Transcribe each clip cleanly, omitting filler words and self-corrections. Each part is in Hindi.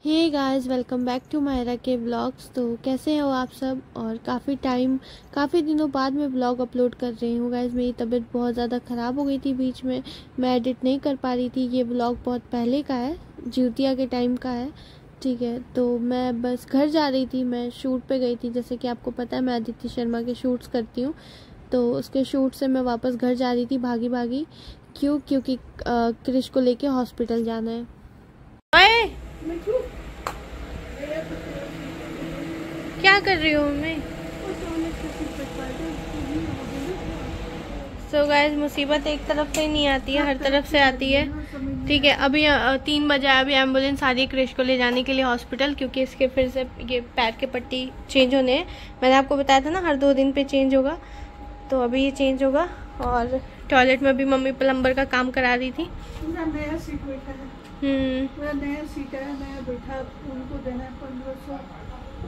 Hey guys, welcome back to Myra के व्लॉग्स। तो कैसे हो आप सब। और काफ़ी दिनों बाद मैं व्लॉग अपलोड कर रही हूँ गाइस। मेरी तबीयत बहुत ज़्यादा ख़राब हो गई थी बीच में, मैं एडिट नहीं कर पा रही थी। ये व्लॉग बहुत पहले का है, ज्योतिया के टाइम का है, ठीक है। तो मैं बस घर जा रही थी, मैं शूट पे गई थी। जैसे कि आपको पता है मैं आदित्य शर्मा के शूट्स करती हूँ, तो उसके शूट से मैं वापस घर जा रही थी भागी भागी। क्योंकि क्रिश को लेके हॉस्पिटल जाना है। क्या कर रही हूँ मैं? सो गाइस, मुसीबत एक तरफ से नहीं आती है, हर तरफ से आती है, ठीक है। अभी 3 बजे अभी एम्बुलेंस आ रही है क्रिश को ले जाने के लिए हॉस्पिटल, क्योंकि इसके फिर से ये पैर के पट्टी चेंज होने हैं। मैंने आपको बताया था ना हर 2 दिन पे चेंज होगा, तो अभी ये चेंज होगा। और टॉयलेट में भी मम्मी प्लम्बर का काम करा रही थी। नया सीट बैठा है, नया सीट है, नया बैठा, उनको देना है 1500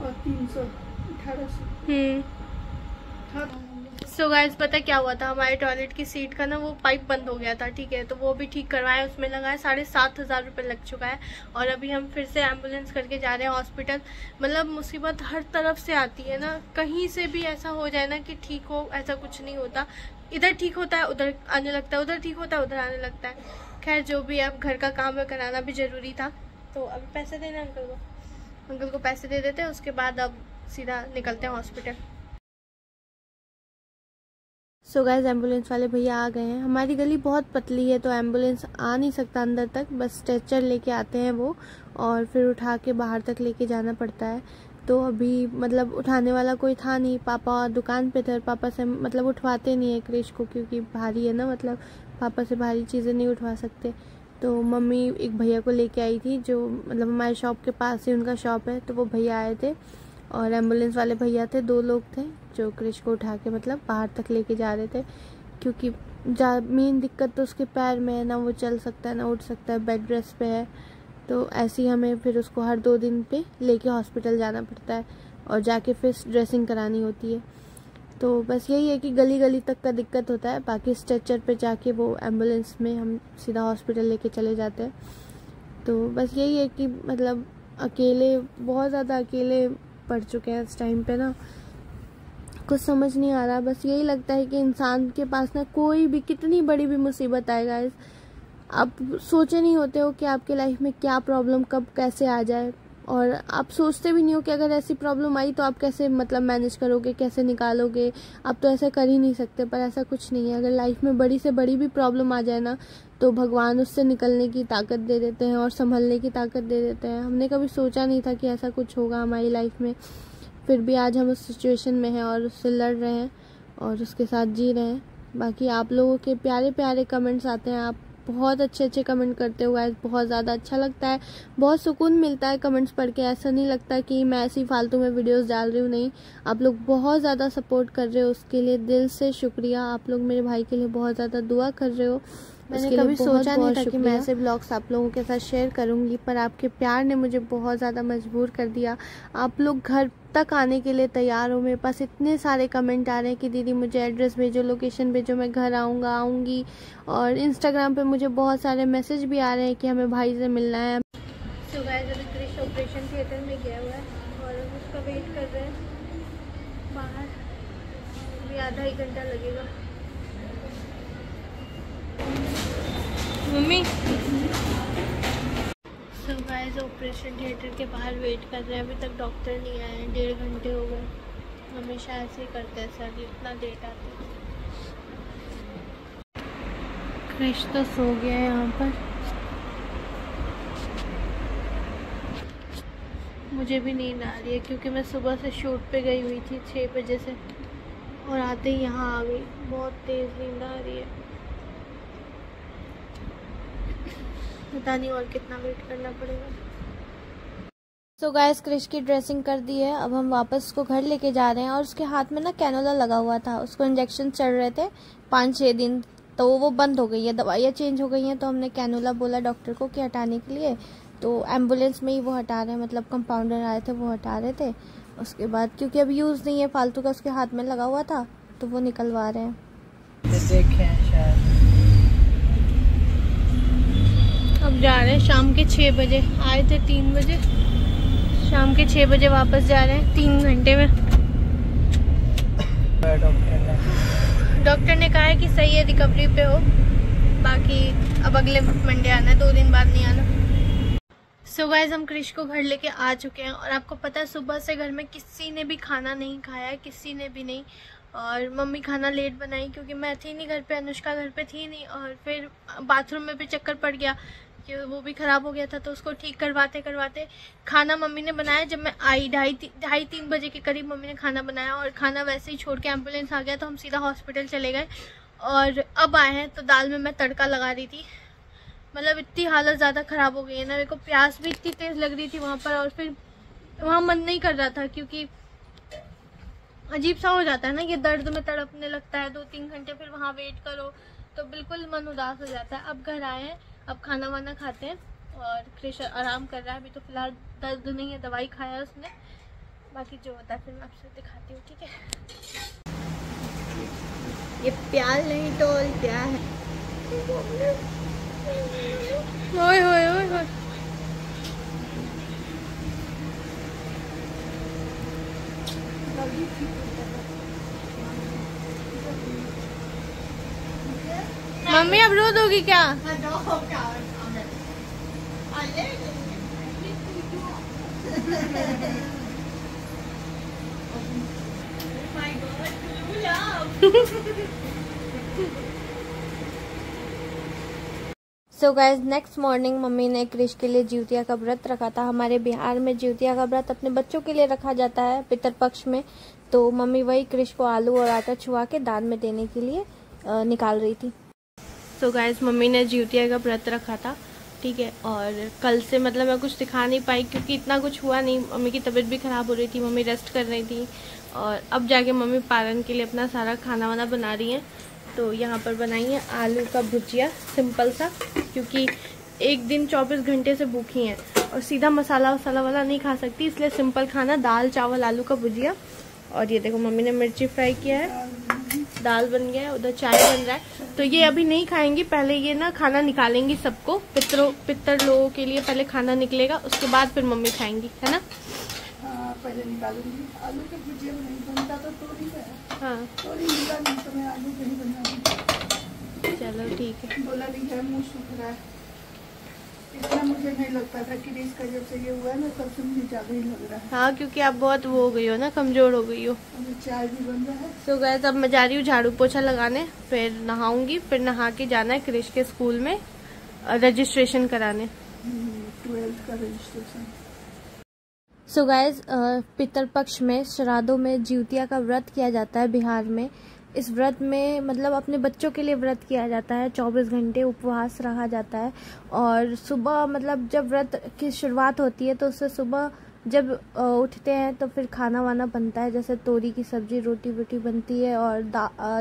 और 300 1800। सो गाइस, पता क्या हुआ था, हमारे टॉयलेट की सीट का ना वो पाइप बंद हो गया था, ठीक है। तो वो भी ठीक करवाया, उसमें लगाया 7,500 रुपये लग चुका है। और अभी हम फिर से एम्बुलेंस करके जा रहे हैं हॉस्पिटल। मतलब मुसीबत हर तरफ से आती है ना, कहीं से भी ऐसा हो जाए ना कि ठीक हो, ऐसा कुछ नहीं होता। इधर ठीक होता है उधर आने लगता है, उधर ठीक होता है उधर आने लगता है। खैर जो भी, अब घर का काम है, कराना भी जरूरी था। तो अभी पैसे देने अंकल को पैसे दे देते हैं, उसके बाद अब सीधा निकलते हैं हॉस्पिटल। सो गाइस, एम्बुलेंस वाले भैया आ गए हैं। हमारी गली बहुत पतली है, तो एम्बुलेंस आ नहीं सकता अंदर तक, बस स्ट्रेचर लेके आते हैं वो, और फिर उठा के बाहर तक लेके जाना पड़ता है। तो अभी मतलब उठाने वाला कोई था नहीं, पापा दुकान पे थे। पापा से मतलब उठवाते नहीं है क्रिश को, क्योंकि भारी है ना, मतलब पापा से भारी चीज़ें नहीं उठवा सकते। तो मम्मी एक भैया को लेके आई थी, जो मतलब हमारे शॉप के पास ही उनका शॉप है, तो वो भैया आए थे। और एम्बुलेंस वाले भैया थे, 2 लोग थे, जो क्रिश को उठा के मतलब बाहर तक लेके जा रहे थे। क्योंकि मेन दिक्कत तो उसके पैर में है ना, वो चल सकता है ना उठ सकता है, बेड रेस्ट पे है। तो ऐसे ही हमें फिर उसको हर 2 दिन पे लेके हॉस्पिटल जाना पड़ता है, और जाके फिर ड्रेसिंग करानी होती है। तो बस यही है कि गली गली तक का दिक्कत होता है, बाकी स्ट्रेचर पे जाके वो एम्बुलेंस में हम सीधा हॉस्पिटल लेके चले जाते हैं। तो बस यही है कि मतलब अकेले, बहुत ज़्यादा अकेले पड़ चुके हैं इस टाइम पे ना, कुछ समझ नहीं आ रहा। बस यही लगता है कि इंसान के पास ना कोई भी, कितनी बड़ी भी मुसीबत आएगा, आप सोचे नहीं होते हो कि आपके लाइफ में क्या प्रॉब्लम कब कैसे आ जाए, और आप सोचते भी नहीं हो कि अगर ऐसी प्रॉब्लम आई तो आप कैसे मतलब मैनेज करोगे, कैसे निकालोगे। आप तो ऐसा कर ही नहीं सकते, पर ऐसा कुछ नहीं है। अगर लाइफ में बड़ी से बड़ी भी प्रॉब्लम आ जाए ना, तो भगवान उससे निकलने की ताकत दे देते हैं और संभलने की ताकत दे देते हैं। हमने कभी सोचा नहीं था कि ऐसा कुछ होगा हमारी लाइफ में, फिर भी आज हम उस सिचुएशन में हैं और उससे लड़ रहे हैं और उसके साथ जी रहे हैं। बाकी आप लोगों के प्यारे प्यारे कमेंट्स आते हैं, आप बहुत अच्छे कमेंट करते हो गाइस, बहुत ज़्यादा अच्छा लगता है, बहुत सुकून मिलता है कमेंट्स पढ़ के। ऐसा नहीं लगता कि मैं ऐसी फालतू में वीडियोस डाल रही हूँ, नहीं, आप लोग बहुत ज़्यादा सपोर्ट कर रहे हो, उसके लिए दिल से शुक्रिया। आप लोग मेरे भाई के लिए बहुत ज़्यादा दुआ कर रहे हो। मैंने कभी सोचा नहीं था कि मैं ऐसे ब्लॉग्स आप लोगों के साथ शेयर करूंगी, पर आपके प्यार ने मुझे बहुत ज़्यादा मजबूर कर दिया। आप लोग घर तक आने के लिए तैयार हो, मेरे पास इतने सारे कमेंट आ रहे हैं कि दीदी मुझे एड्रेस भेजो, लोकेशन भेजो, मैं घर आऊँगी। और इंस्टाग्राम पे मुझे बहुत सारे मैसेज भी आ रहे हैं कि हमें भाई से मिलना है। सो गाइस, अभी क्रिश ऑपरेशन थिएटर में गया हुआ है और हम उसका वेट कर रहे हैं बाहर, अभी आधा ही घंटा लगेगा। Mummy, so guys, operation theatre के बाहर वेट कर रहे हैं, अभी तक डॉक्टर नहीं आए हैं, 1.5 घंटे हो गए। हमेशा ऐसे ही करते हैं सर, इतना लेट आते हैं। क्रिश तो सो गया है यहाँ पर, मुझे भी नींद आ रही है, क्योंकि मैं सुबह से शूट पे गई हुई थी 6 बजे से, और आते ही यहाँ आ गई। बहुत तेज़ नींद आ रही है, पता नहीं और कितना वेट करना पड़ेगा। सो गाइस, क्रिश की ड्रेसिंग कर दी है, अब हम वापस उसको घर लेके जा रहे हैं। और उसके हाथ में ना कैनोला लगा हुआ था, उसको इंजेक्शन चल रहे थे 5-6 दिन, तो वो बंद हो गई है, दवाइयाँ चेंज हो गई हैं। तो हमने कैनोला बोला डॉक्टर को कि हटाने के लिए, तो एम्बुलेंस में ही वो हटा रहे हैं, मतलब कंपाउंडर आए थे वो हटा रहे थे। उसके बाद क्योंकि अब यूज़ नहीं है, फालतू का उसके हाथ में लगा हुआ था, तो वो निकलवा रहे हैं। देखें शायद अब जा रहे हैं शाम के 6 बजे, आए थे 3 बजे, शाम के 6 बजे वापस जा रहे हैं 3 घंटे में। डॉक्टर ने कहा है कि सही है, रिकवरी पे हो, बाकी अब अगले मंडे आना है, 2 दिन बाद नहीं आना। सो गाइस हम क्रिश को घर लेके आ चुके हैं और आपको पता है सुबह से घर में किसी ने भी खाना नहीं खाया है, किसी ने भी नहीं। और मम्मी खाना लेट बनाई क्योंकि मैं थी नहीं घर पे, अनुष्का घर पे थी नहीं, और फिर बाथरूम में भी चक्कर पड़ गया कि वो भी ख़राब हो गया था, तो उसको ठीक करवाते करवाते खाना मम्मी ने बनाया। जब मैं आई 2:30-3 बजे के करीब मम्मी ने खाना बनाया और खाना वैसे ही छोड़ के एम्बुलेंस आ गया, तो हम सीधा हॉस्पिटल चले गए। और अब आए हैं तो दाल में मैं तड़का लगा रही थी, मतलब इतनी हालत ज़्यादा ख़राब हो गई है ना, मेरे को प्यास भी इतनी तेज़ लग रही थी वहाँ पर, और फिर वहाँ मन नहीं कर रहा था क्योंकि अजीब सा हो जाता है ना, ये दर्द में तड़पने लगता है 2-3 घंटे, फिर वहाँ वेट करो तो बिल्कुल मन उदास हो जाता है। अब घर आए हैं, अब खाना वाना खाते हैं और क्रिश आराम कर रहा है, अभी तो फिलहाल दर्द नहीं है, दवाई खाया है उसने, बाकी जो होता है फिर मैं आपसे दिखाती हूँ, ठीक है। ये प्याल नहीं तो और क्या है। ओए होए ओए होए। मम्मी अब रो दोगी क्या? So guys next morning mummy ने क्रिश के लिए जिउतिया का व्रत रखा था। हमारे बिहार में जिउतिया का व्रत अपने बच्चों के लिए रखा जाता है पितरपक्ष में, तो मम्मी वही क्रिश को आलू और आटा छुआ के दान में देने के लिए निकाल रही थी। सो गाइज मम्मी ने जिउतिया का व्रत रखा था, ठीक है, और कल से मतलब मैं कुछ दिखा नहीं पाई क्योंकि इतना कुछ हुआ नहीं, मम्मी की तबीयत भी ख़राब हो रही थी, मम्मी रेस्ट कर रही थी। और अब जाके मम्मी पारण के लिए अपना सारा खाना वाना बना रही हैं। तो यहाँ पर बनाई है आलू का भुजिया सिंपल सा, क्योंकि एक दिन 24 घंटे से भूखी हैं और सीधा मसाला वसाला वाला नहीं खा सकती, इसलिए सिंपल खाना दाल चावल आलू का भुजिया। और ये देखो मम्मी ने मिर्ची फ्राई किया है, दाल बन गया है, उधर चाय बन रहा है। तो ये अभी नहीं खाएंगी, पहले ये ना खाना निकालेंगी सबको, पितर लोगों के लिए पहले खाना निकलेगा, उसके बाद फिर मम्मी खाएंगी, है ना। पहले निकालूंगी आलू के भुजिया बनता तो तोरी है, हाँ तोरी मिला नहीं तो मैं आलू के ही बनाऊंगी। चलो ठीक है। बोला नहीं है, मुँह सूख रहा है, इतना मुझे नहीं लगता था कि इसका जब से ये हुआ है ना तब से मुझे ज़्यादा ही लग रहा है। हाँ क्योंकि आप बहुत वो हो गई हो ना, कमजोर हो गई हो। अभी चाय भी बन रहा है। सो गाइस अब मैं जा रही हूँ झाड़ू पोछा लगाने, फिर नहाऊंगी, फिर नहा के जाना है क्रिश के स्कूल में रजिस्ट्रेशन कराने, 12th का रजिस्ट्रेशन। सो गाइस पितरपक्ष में श्राद्धों में जिउतिया का व्रत किया जाता है बिहार में। इस व्रत में मतलब अपने बच्चों के लिए व्रत किया जाता है, 24 घंटे उपवास रखा जाता है। और सुबह मतलब जब व्रत की शुरुआत होती है तो उससे सुबह जब उठते हैं तो फिर खाना वाना बनता है, जैसे तोरी की सब्जी, रोटी वोटी बनती है और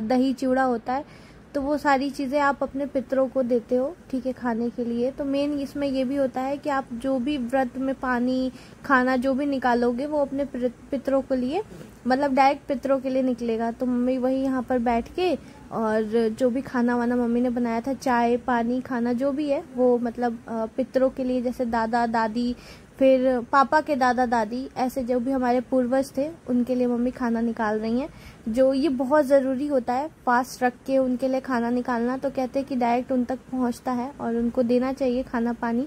दही चिवड़ा होता है। तो वो सारी चीज़ें आप अपने पितरों को देते हो, ठीक है, खाने के लिए। तो मेन इसमें ये भी होता है कि आप जो भी व्रत में पानी खाना जो भी निकालोगे वो अपने पितरों के लिए, मतलब डायरेक्ट पितरों के लिए निकलेगा। तो मम्मी वही यहाँ पर बैठ के और जो भी खाना वाना मम्मी ने बनाया था, चाय पानी खाना जो भी है वो मतलब पितरों के लिए, जैसे दादा दादी, फिर पापा के दादा दादी, ऐसे जो भी हमारे पूर्वज थे उनके लिए मम्मी खाना निकाल रही हैं। जो ये बहुत ज़रूरी होता है फास्ट रख के उनके लिए खाना निकालना, तो कहते हैं कि डायरेक्ट उन तक पहुंचता है और उनको देना चाहिए खाना पानी,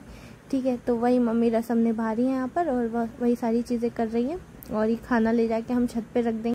ठीक है। तो वही मम्मी रस्म निभा रही हैं यहाँ पर और वही सारी चीज़ें कर रही हैं और ये खाना ले जाके हम छत पे रख देंगे।